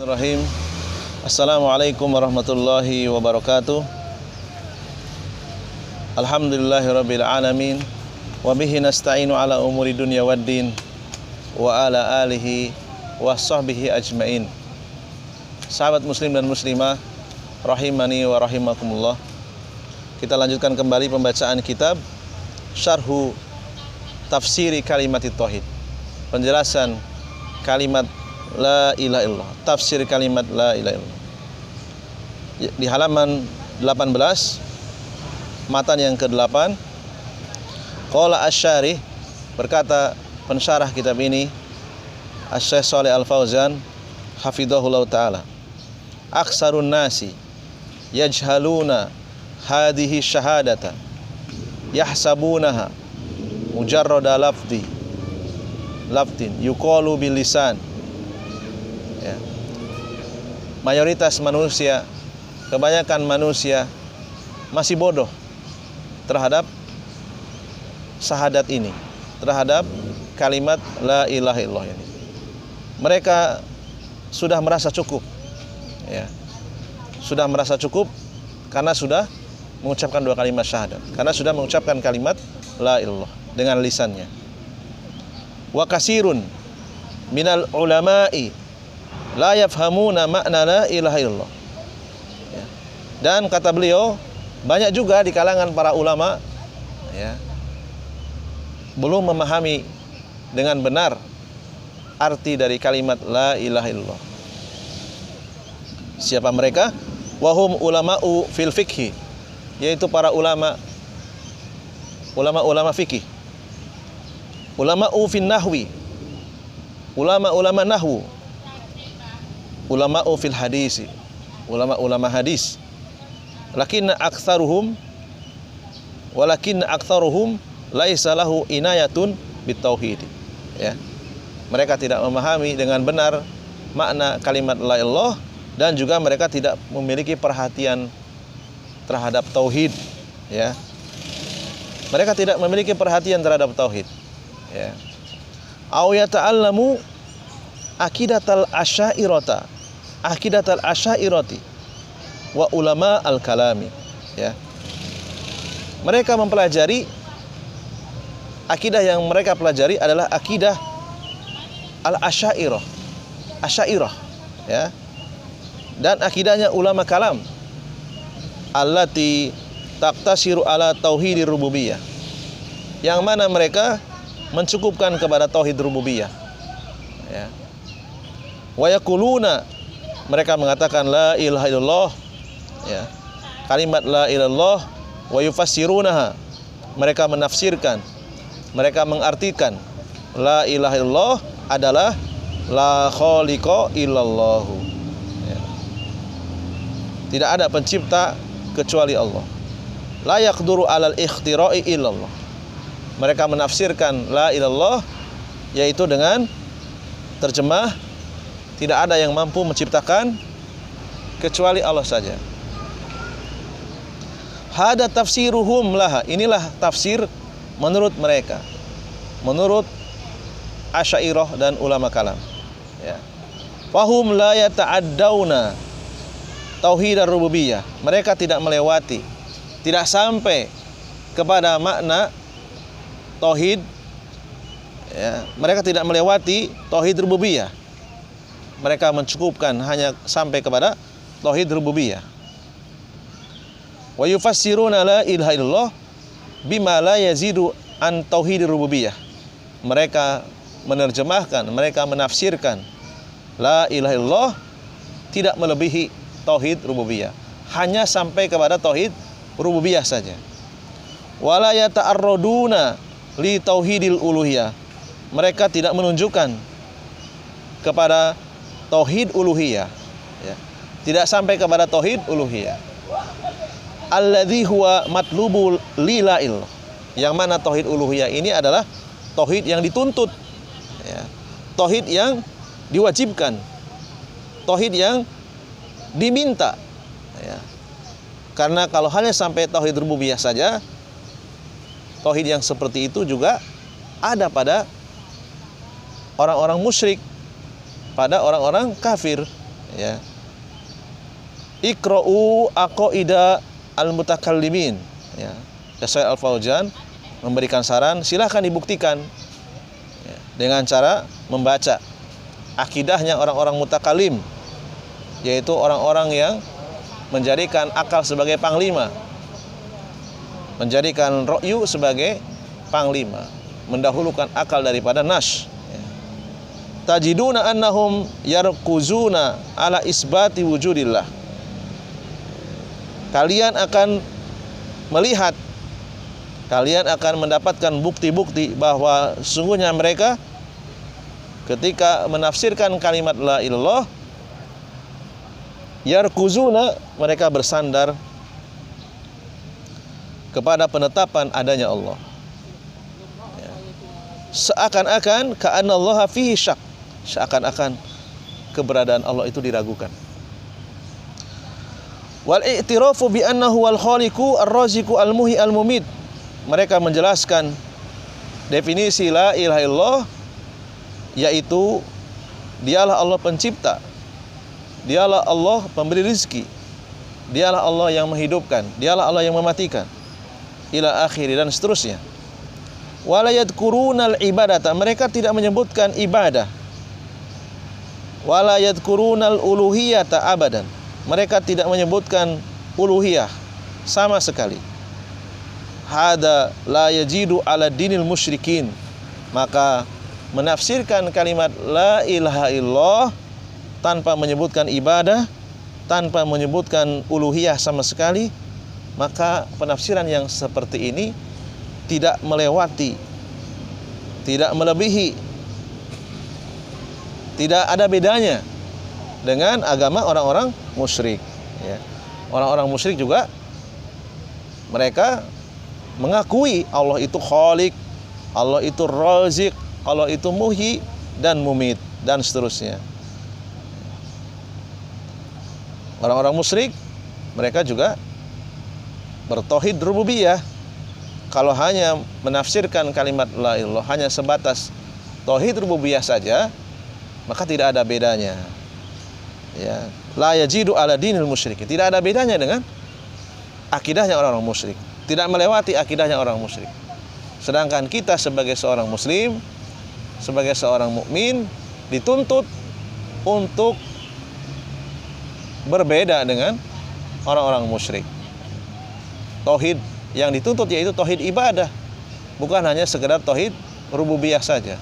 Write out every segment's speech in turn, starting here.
Bismillahirrahmanirrahim. Assalamualaikum warahmatullahi wabarakatuh. Alhamdulillahirabbil alamin wa bihi nasta'inu ala umuri dunya waddin wa ala alihi wa sahbihi ajmain. Sahabat muslim dan muslimah rahimani wa rahimakumullah. Kita lanjutkan kembali pembacaan kitab Syarhu Tafsiri Kalimatit Tauhid. Penjelasan kalimat La ilaha illallah, tafsir kalimat La ilaha illallah. Di halaman 18, matan yang ke-8, qala asy-syarih, berkata pensyarah kitab ini, Asy-Syaikh Shalih Al-Fauzan hafizahullah taala, aksarun nasi yajhaluna hadhihi syahadata yahsabunaha mujarrada lafdin yuqalu bil lisan. Ya. Mayoritas manusia, kebanyakan manusia masih bodoh terhadap syahadat ini, terhadap kalimat La ilaha illallah ini. Mereka sudah merasa cukup, ya. Sudah merasa cukup karena sudah mengucapkan dua kalimat syahadat, karena sudah mengucapkan kalimat La ilallah dengan lisannya. Wa kasirun minal ulama'i la yafhamuna makna la ilaha illallah. Ya. Dan kata beliau, banyak juga di kalangan para ulama, ya, belum memahami dengan benar arti dari kalimat la ilaha illallah. Siapa mereka? Wahum ulama'u fil fikhi, yaitu para ulama fikih, ulama'u fin nahwi, ulama nahwu, ulama'u fil hadisi, ulama hadis. Walakin aktsaruhum laisa lahu inayatun bitauhid. Ya. Mereka tidak memahami dengan benar makna kalimat la ilallah, dan juga mereka tidak memiliki perhatian terhadap tauhid, ya. Mereka tidak memiliki perhatian terhadap tauhid, ya. Au yata'allamu aqidatal asy'ariyati wa ulama al-kalami, ya. Mereka mempelajari akidah, yang mereka pelajari adalah akidah al-asy'ariyah, ya. Dan akidahnya ulama kalam, allati taqtasiru ala tauhidir rububiyah, yang mana mereka mencukupkan kepada tauhid rububiyah, ya. Wa yaquluna, mereka mengatakan la ilaha illallah, ya, kalimat la ilallah. Wa yufassirunaha, mereka menafsirkan, mereka mengartikan la ilaha illallah adalah la khaliqa illallahu, ya. Tidak ada pencipta kecuali Allah. La yaqduru alal ikhtira'i illallah. Mereka menafsirkan la ilallah yaitu dengan terjemah tidak ada yang mampu menciptakan kecuali Allah saja. Hada tafsiruhum laha, inilah tafsir menurut mereka, menurut Asy'ariyah dan ulama kalam, ya. Fahum la yata'addawna tauhid ar-rububiyah, mereka tidak melewati, tidak sampai kepada makna tauhid, ya. Mereka tidak melewati tauhid rububiyah. Mereka mencukupkan hanya sampai kepada tauhid rububiyah. Wa yufassiruna la ilaha illallah bima la yazidu an tauhid rububiyah. Mereka menerjemahkan, mereka menafsirkan la ilaha illallah tidak melebihi tauhid rububiyah, hanya sampai kepada tauhid rububiyah saja. Wala yata'arraduna li tauhidil uluhiyah, mereka tidak menunjukkan kepada tauhid uluhiyah, ya. Tidak sampai kepada tauhid uluhiyah. Alladzi huwa matlubul lilail, yang mana tauhid uluhiyah ini adalah tauhid yang dituntut, ya. Tauhid yang diwajibkan, tauhid yang diminta, ya. Karena kalau hanya sampai tauhid rububiyah saja, tauhid yang seperti itu juga ada pada orang-orang musyrik, pada orang-orang kafir, Ya. Iqra'u aqaida al-mutakallimin. Ya. Syekh Al-Fauzan memberikan saran, silahkan dibuktikan ya, dengan cara membaca akidahnya orang-orang mutakallim, yaitu orang-orang yang menjadikan akal sebagai panglima, menjadikan ra'yu sebagai panglima, mendahulukan akal daripada nas. Tajiduna annahum yarkuzuna ala isbati wujudillah. Kalian akan melihat, kalian akan mendapatkan bukti-bukti bahwa sesungguhnya mereka ketika menafsirkan kalimat la ilallah, yarkuzuna, mereka bersandar kepada penetapan adanya Allah. Ya. Seakan-akan ka'annallaha fihi syak, seakan-akan keberadaan Allah itu diragukan. Wal i'tirafu bi annahu wal khaliqu ar-raziqu al-muhyi al-mumit. Mereka menjelaskan definisi la ilaha illallah, yaitu dialah Allah pencipta, dialah Allah pemberi rizki, dialah Allah yang menghidupkan, dialah Allah yang mematikan, ila akhiri, dan seterusnya. Wala yadhkurunal ibadata, mereka tidak menyebutkan ibadah. Wala yadhkurunal uluhiyata abadan, mereka tidak menyebutkan uluhiyah sama sekali. Hada la yajidu ala dinil musyrikin, maka menafsirkan kalimat la ilaha illallah tanpa menyebutkan ibadah, tanpa menyebutkan uluhiyah sama sekali, maka penafsiran yang seperti ini tidak melewati, tidak melebihi, tidak ada bedanya dengan agama orang-orang musyrik. Ya. Orang-orang musyrik juga mereka mengakui Allah itu khaliq, Allah itu razik, Allah itu muhyi dan mumit, dan seterusnya. Orang-orang musyrik mereka juga bertauhid rububiyah. Kalau hanya menafsirkan kalimat la ilallah hanya sebatas tauhid rububiyah saja, maka tidak ada bedanya. Ya, la yajidu ala dinil musyrikin, tidak ada bedanya dengan akidahnya orang-orang musyrik, tidak melewati akidahnya orang musyrik. Sedangkan kita sebagai seorang muslim, sebagai seorang mukmin, dituntut untuk berbeda dengan orang-orang musyrik. Tauhid yang dituntut yaitu tauhid ibadah, bukan hanya sekedar tauhid rububiyah saja.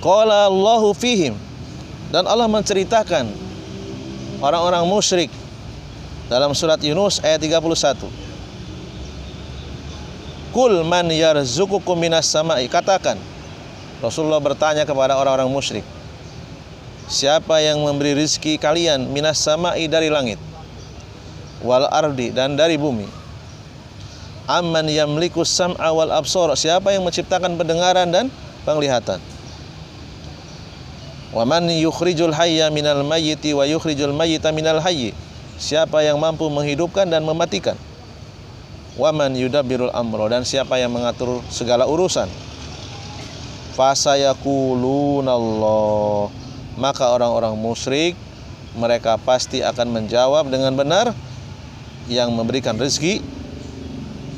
Qala Allahu fihim, dan Allah menceritakan orang-orang musyrik dalam surat Yunus ayat 31. Kul man yarzuqukum minas sama'i, katakan, Rasulullah bertanya kepada orang-orang musyrik, siapa yang memberi rizki kalian minas sama'i, dari langit, wal ardi, dan dari bumi. Amman yamlikus sam'a wal absor, siapa yang menciptakan pendengaran dan penglihatan. Wa man yukhrijul hayya minal mayyiti wa yukhrijul mayyita minal hayyi, siapa yang mampu menghidupkan dan mematikan. Wa man yudabbirul amra, dan siapa yang mengatur segala urusan. Fasayaqulunallah, maka orang-orang musyrik mereka pasti akan menjawab dengan benar, yang memberikan rezeki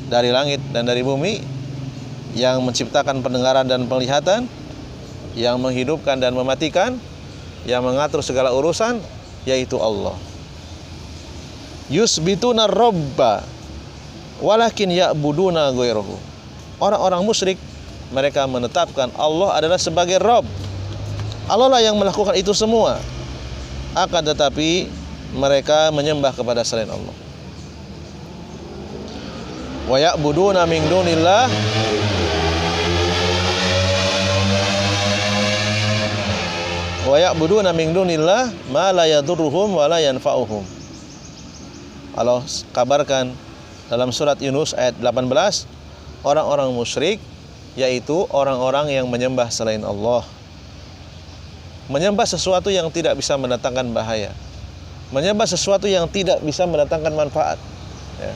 dari langit dan dari bumi, yang menciptakan pendengaran dan penglihatan, yang menghidupkan dan mematikan, yang mengatur segala urusan, yaitu Allah. Yusbituna robba walakin ya'buduna ghairahu. Orang-orang musyrik mereka menetapkan Allah adalah sebagai Rabb, Allah lah yang melakukan itu semua, akan tetapi mereka menyembah kepada selain Allah. Wa ya'buduna min dunillah wa ya'buduna min dunillah ma la yadurruhum wa la yanfa'uhum. Allah kabarkan dalam surat Yunus ayat 18, orang-orang musyrik yaitu orang-orang yang menyembah selain Allah, menyembah sesuatu yang tidak bisa mendatangkan bahaya, menyembah sesuatu yang tidak bisa mendatangkan manfaat. Ya.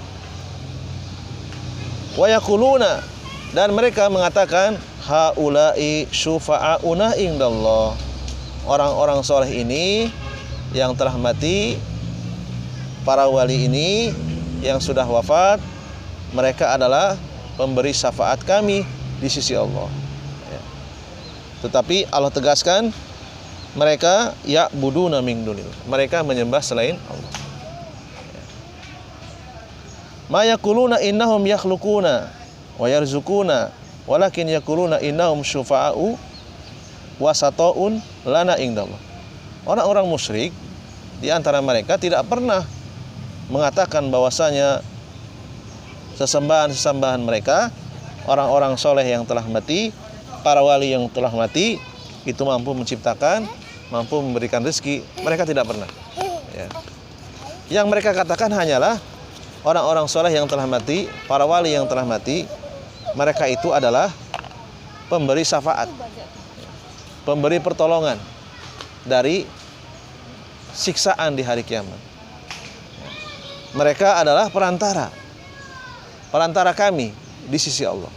Wa yaquluna, dan mereka mengatakan haula'i syufa'auna indallah, orang-orang soleh ini yang telah mati, para wali ini yang sudah wafat, mereka adalah pemberi syafaat kami di sisi Allah. Tetapi Allah tegaskan, mereka ya'buduna min dunillah, mereka menyembah selain Allah. Ma yaquluna innahum yakhluquna wa yarzuquna walakin yaquluna innahum syufa'u wasata'un lana indallah. Orang-orang musyrik di antara mereka tidak pernah mengatakan bahwasanya sesembahan-sesembahan mereka, orang-orang soleh yang telah mati, para wali yang telah mati, itu mampu menciptakan, mampu memberikan rezeki. Mereka tidak pernah. Ya. Yang mereka katakan hanyalah orang-orang soleh yang telah mati, para wali yang telah mati, mereka itu adalah pemberi syafaat, pemberi pertolongan dari siksaan di hari kiamat. Mereka adalah perantara kami di sisi Allah.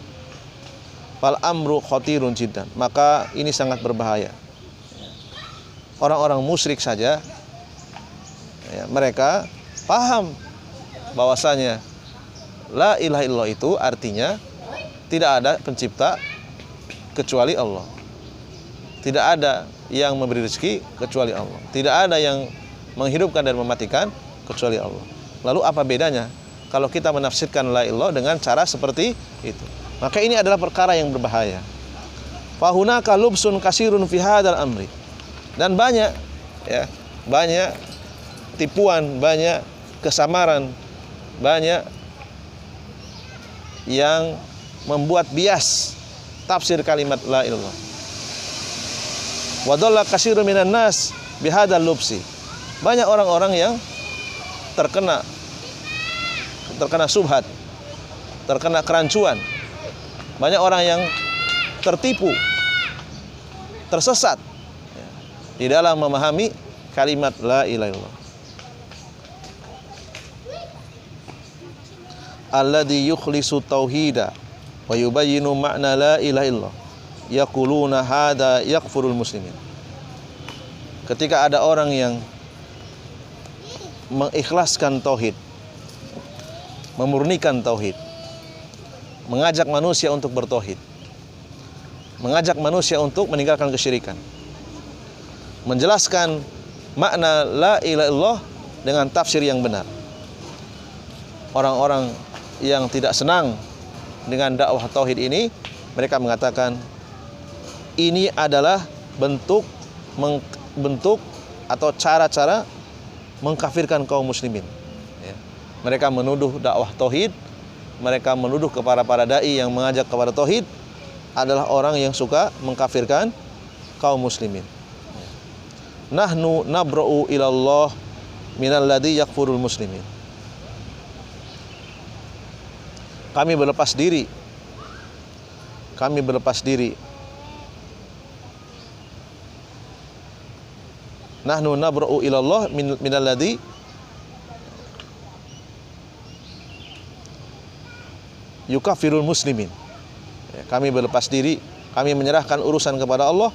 Fal amru khatirun jiddan. Maka ini sangat berbahaya. Orang-orang musyrik saja, ya, mereka paham bahwasanya la ilaha illallah itu artinya tidak ada pencipta kecuali Allah. Tidak ada yang memberi rezeki kecuali Allah. Tidak ada yang menghidupkan dan mematikan kecuali Allah. Lalu apa bedanya kalau kita menafsirkan la ilallah dengan cara seperti itu? Maka ini adalah perkara yang berbahaya. Fahunaka lubsun kasirun fi hadzal amri. Dan banyak, ya, banyak tipuan, banyak kesamaran, banyak yang membuat bias tafsir kalimat la ilallah. Wa dhalla kasirun minan nas bihadzal lubsi. Banyak orang-orang yang terkena subhat, terkena kerancuan. Banyak orang yang tertipu, tersesat di dalam memahami kalimat la ilaha illallah. Alladzi yukhlisu tauhida wa yubayyinu ma'na la ilaha illallah yaquluna hadza yakfurul muslimin. Ketika ada orang yang mengikhlaskan tauhid, memurnikan tauhid, mengajak manusia untuk bertauhid, mengajak manusia untuk meninggalkan kesyirikan, menjelaskan makna la ilaha illallah dengan tafsir yang benar. Orang-orang yang tidak senang dengan dakwah tauhid ini, mereka mengatakan ini adalah bentuk atau cara-cara mengkafirkan kaum muslimin. Mereka menuduh dakwah tauhid, mereka menuduh kepada para dai yang mengajak kepada tauhid adalah orang yang suka mengkafirkan kaum muslimin. Nahnu nabra'u ilallah minalladzi yakfurul muslimin. Kami berlepas diri. Nahnu nabra'u ilallah minalladzi yukafirul muslimin. Kami berlepas diri, kami menyerahkan urusan kepada Allah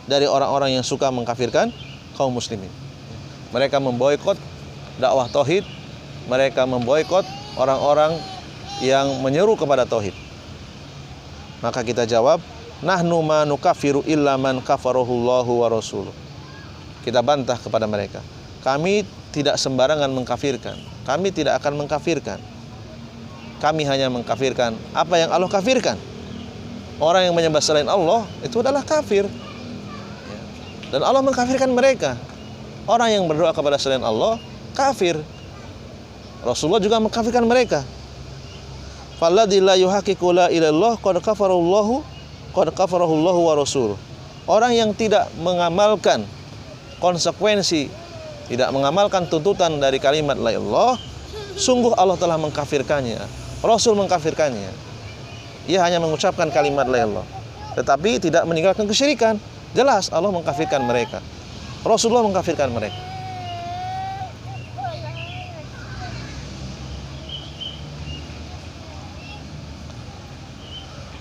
dari orang-orang yang suka mengkafirkan kaum muslimin. Mereka memboikot dakwah tauhid, mereka memboikot orang-orang yang menyeru kepada tauhid. Maka kita jawab, nahnu ma nukafiru illa man kafarahullahu wa rasuluh. Kita bantah kepada mereka, kami tidak sembarangan mengkafirkan, kami tidak akan mengkafirkan. Kami hanya mengkafirkan apa yang Allah kafirkan. Orang yang menyembah selain Allah itu adalah kafir, dan Allah mengkafirkan mereka. Orang yang berdoa kepada selain Allah kafir. Rasulullah juga mengkafirkan mereka. Falladzi la yuhaqqiqu la ilallah qad kafarallahu wa rasuluh. Orang yang tidak mengamalkan konsekuensi, tidak mengamalkan tuntutan dari kalimat la ilallah, sungguh Allah telah mengkafirkannya. Rasul mengkafirkannya. Ia hanya mengucapkan kalimat la ilallah, tetapi tidak meninggalkan kesyirikan. Jelas Allah mengkafirkan mereka. Rasulullah mengkafirkan mereka.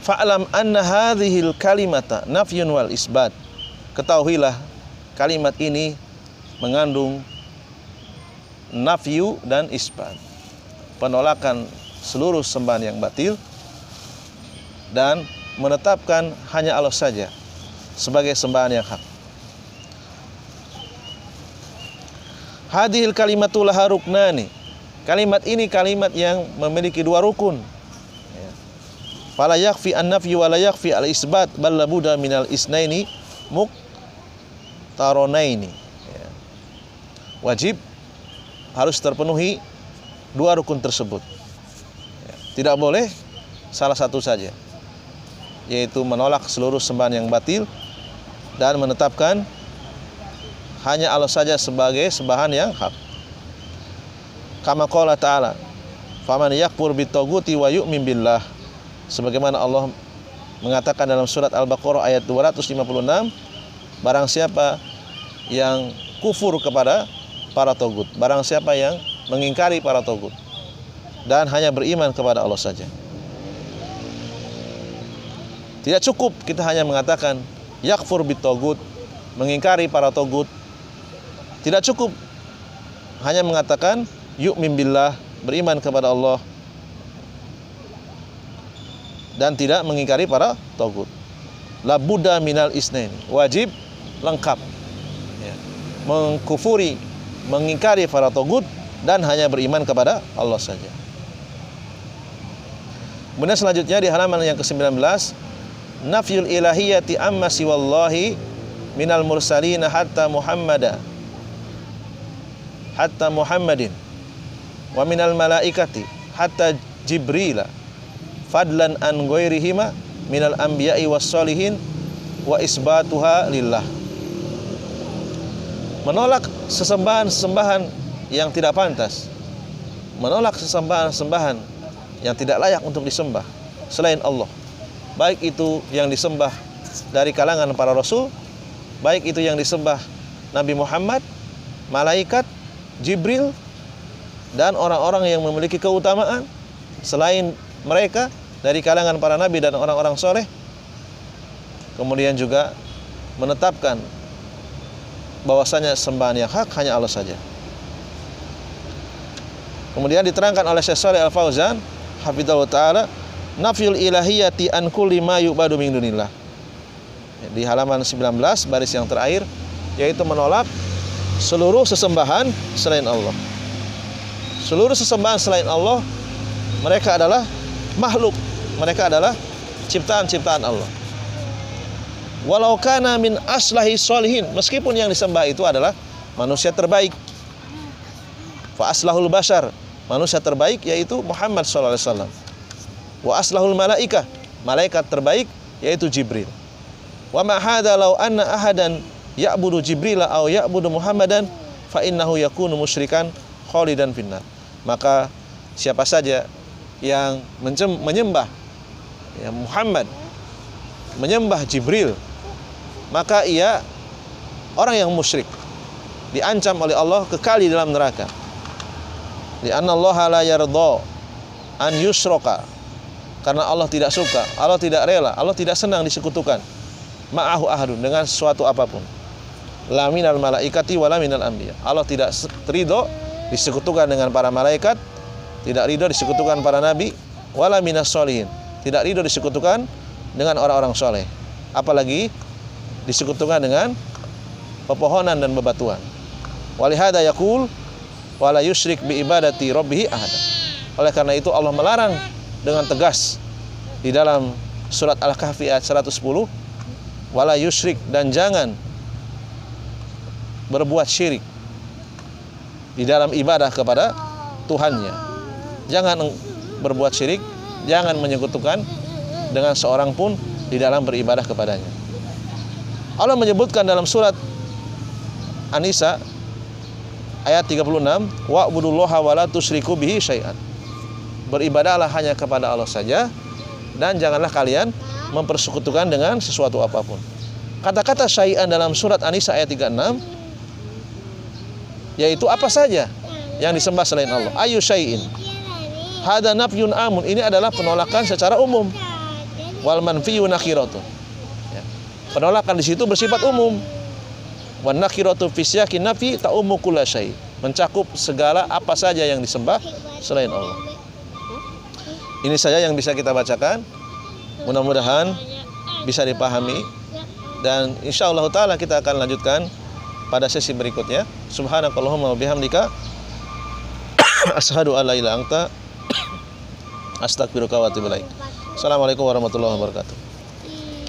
Fa'lam anna hadhil kalimata nafyun wal isbat. Ketahuilah kalimat ini mengandung nafyu dan isbat, penolakan seluruh sembahan yang batil dan menetapkan hanya Allah saja sebagai sembahan yang hak. Hadhil kalimatul laha ruknani. Kalimat ini kalimat yang memiliki dua rukun. Fala yakfi an-nafyu wa la yakfi al-isbat bal labuda minal isnaini muqtaronaini. Wajib harus terpenuhi dua rukun tersebut. Tidak boleh salah satu saja, yaitu menolak seluruh sembahan yang batil dan menetapkan hanya Allah saja sebagai sembahan yang hak. Kama qala ta'ala, faman yakfur bitaguti wa yu'min billah. Sebagaimana Allah mengatakan dalam surat Al-Baqarah ayat 256, barang siapa yang kufur kepada para tagut, barang siapa yang mengingkari para tagut dan hanya beriman kepada Allah saja. Tidak cukup kita hanya mengatakan yakfur bitagut, mengingkari para tagut. Tidak cukup hanya mengatakan yu'min billah, beriman kepada Allah dan tidak mengingkari para tagut. La budda minal isnain, wajib lengkap, mengkufuri, mengingkari para tagut dan hanya beriman kepada Allah saja. Kemudian selanjutnya di halaman yang ke-19, nafyul ilahiyati amma siwallahi minal mursalina hatta Muhammadin wa minal malaikati hatta Jibrila fadlan an ghairihima minal anbiya'i was solihin wa isbatuha lillah. Menolak sesembahan-sembahan yang tidak pantas, menolak sesembahan-sembahan yang tidak layak untuk disembah selain Allah, baik itu yang disembah dari kalangan para rasul, baik itu yang disembah Nabi Muhammad, malaikat, Jibril, dan orang-orang yang memiliki keutamaan selain mereka dari kalangan para nabi dan orang-orang soleh. Kemudian juga menetapkan bahwasanya sembahan yang hak hanya Allah saja. Kemudian diterangkan oleh Syekh Shalih Al-Fauzan hafizahullah taala, nafyul ilahiyati an kulli ma yu'badu min dunillah. Di halaman 19 baris yang terakhir, yaitu menolak seluruh sesembahan selain Allah. Seluruh sesembahan selain Allah, mereka adalah makhluk, mereka adalah ciptaan-ciptaan Allah. Walau kana min aslahi sholihin, meskipun yang disembah itu adalah manusia terbaik. Fa aslahul bashar, manusia terbaik yaitu Muhammad sallallahu alaihi wasallam. Wa aslahul malaikah, malaikat terbaik yaitu Jibril. Wa ma hadza law anna ahadan ya'budu Jibrila aw ya'budu Muhammadan fa innahu yakunu musyrikan khalidan finnar. Maka siapa saja yang menyembah Muhammad, menyembah Jibril, maka ia orang yang musyrik, diancam oleh Allah kekal di dalam neraka. Li'anna Allah la yardha an yushraka, karena Allah tidak suka, Allah tidak rela, Allah tidak senang disekutukan ma'ahu ahadun, dengan sesuatu apapun. La minal malaikati wala minal anbiya, Allah tidak ridho disekutukan dengan para malaikat, tidak ridho disekutukan para nabi, wala minas sholihin, tidak ridho disekutukan dengan orang-orang soleh, apalagi disekutukan dengan pepohonan dan bebatuan. Walihada yaqul wala yusyrik bi ibadati rabbih ahada. Oleh karena itu Allah melarang dengan tegas di dalam surat Al-Kahfi ayat 110, wala yusyrik, dan jangan berbuat syirik di dalam ibadah kepada Tuhannya. Jangan berbuat syirik, jangan menyekutukan dengan seorang pun di dalam beribadah kepadanya. Allah menyebutkan dalam surat An-Nisa ayat 36, wa'budullaha wa la tusyriku bihi syai'an. Beribadahlah hanya kepada Allah saja dan janganlah kalian mempersekutukan dengan sesuatu apapun. Kata-kata syai'an dalam surat An-Nisa ayat 36 yaitu apa saja yang disembah selain Allah. Ayu syai'in. Hada nafyun amun, ini adalah penolakan secara umum. Wal manfiyu nakhiratun. Penolakan di situ bersifat umum. Wan nakiratu fi siyaqin nafi ta'ummu kulla syai. Mencakup segala apa saja yang disembah selain Allah. Ini saja yang bisa kita bacakan. Mudah-mudahan bisa dipahami dan insyaallah taala kita akan lanjutkan pada sesi berikutnya. Subhanakallahumma wa bihamdika asyhadu an la ilaha illa anta astaghfiruka wa atubu ilaik. Assalamualaikum warahmatullahi wabarakatuh.